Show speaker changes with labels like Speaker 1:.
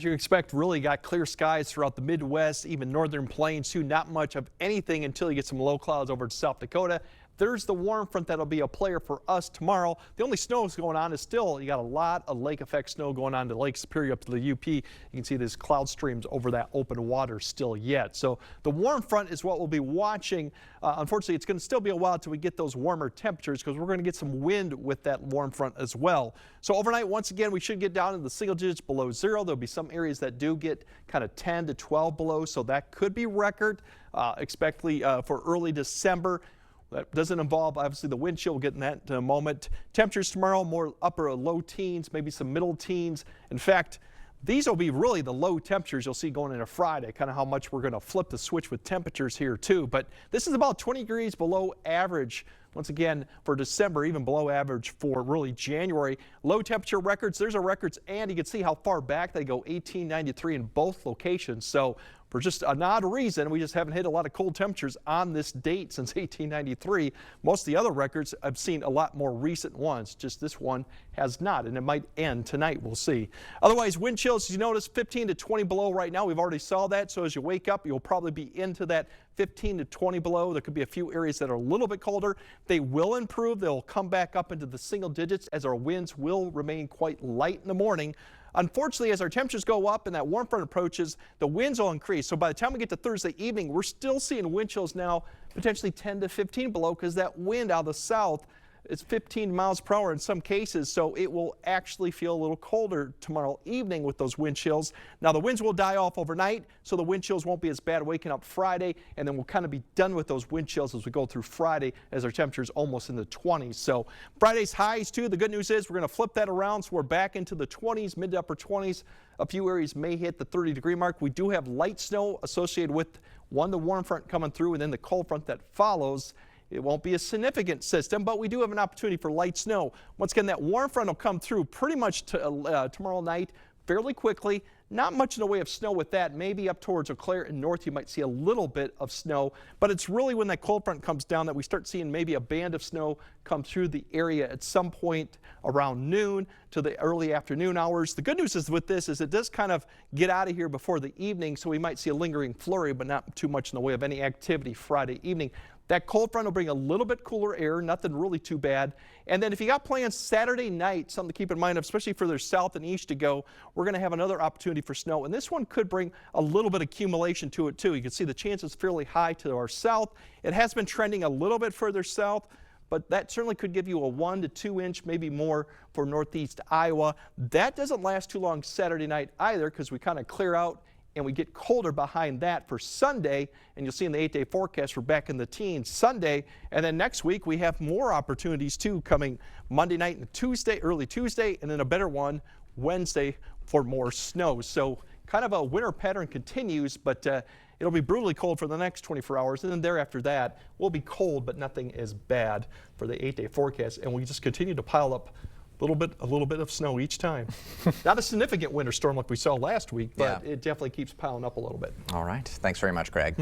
Speaker 1: As you expect, really got clear skies throughout the Midwest, even northern plains too. Not much of anything until you get some low clouds over to South Dakota. There's the warm front that'll be a player for us tomorrow. The only snow that's going on is still, you got a lot of lake effect snow going on to Lake Superior up to the UP. You can see these cloud streams over that open water still yet. So the warm front is what we'll be watching. Unfortunately, it's going to still be a while till we get those warmer temperatures because we're going to get some wind with that warm front as well. So overnight, once again, we should get down in the single digits below zero. There'll be some areas that do get kind of 10 to 12 below, so that could be record, expectedly for early December. That doesn't involve, obviously, the wind chill. We'll get in that in a moment. Temperatures tomorrow, more upper or low teens, maybe some middle teens. In fact, these will be really the low temperatures you'll see going into Friday, kind of how much we're going to flip the switch with temperatures here, too. But this is about 20 degrees below average. Once again, for December, even below average for really January. Low temperature records, there's our records, and you can see how far back they go, 1893 in both locations. So for just an odd reason, we just haven't hit a lot of cold temperatures on this date since 1893. Most of the other records, I've seen a lot more recent ones. Just this one has not, and it might end tonight. We'll see. Otherwise, wind chills, as you notice, 15 to 20 below right now. We've already saw that. So as you wake up, you'll probably be into that 15 to 20 below. There could be a few areas that are a little bit colder. They will improve. They'll come back up into the single digits as our winds will remain quite light in the morning. Unfortunately, as our temperatures go up and that warm front approaches, the winds will increase. So by the time we get to Thursday evening, we're still seeing wind chills now potentially 10 to 15 below because that wind out of the south is 15 miles per hour in some cases, so it will actually feel a little colder tomorrow evening with those wind chills. Now the winds will die off overnight, so the wind chills won't be as bad waking up Friday, and then we'll kind of be done with those wind chills as we go through Friday as our temperatures almost in the 20s. So Friday's highs too, the good news is we're going to flip that around, so we're back into the 20s, mid to upper 20s. A few areas may hit the 30-degree mark. We do have light snow associated with the warm front coming through and then the cold front that follows. It won't be a significant system, but we do have an opportunity for light snow. Once again, that warm front will come through pretty much tomorrow night fairly quickly. Not much in the way of snow with that. Maybe up towards Eau Claire and north you might see a little bit of snow, but it's really when that cold front comes down that we start seeing maybe a band of snow come through the area at some point around noon to the early afternoon hours. The good news is with this is it does kind of get out of here before the evening, so we might see a lingering flurry, but not too much in the way of any activity Friday evening. That cold front will bring a little bit cooler air, nothing really too bad. And then if you got plans Saturday night, something to keep in mind, especially further south and east to go, we're going to have another opportunity for snow. And this one could bring a little bit of accumulation to it too. You can see the chances fairly high to our south. It has been trending a little bit further south, but that certainly could give you a 1 to 2 inch, maybe more for northeast Iowa. That doesn't last too long Saturday night either because we kind of clear out and we get colder behind that for Sunday, and you'll see in the 8-day forecast we're back in the teens Sunday, and then next week we have more opportunities too coming Monday night and Tuesday, early Tuesday, and then a better one Wednesday for more snow. So kind of a winter pattern continues, but it'll be brutally cold for the next 24 hours, and then thereafter that will be cold, but nothing as bad for the 8-day forecast, and we just continue to pile up a little bit of snow each time. Not a significant winter storm like we saw last week, but it definitely keeps piling up a little bit.
Speaker 2: All right. Thanks very much, Greg.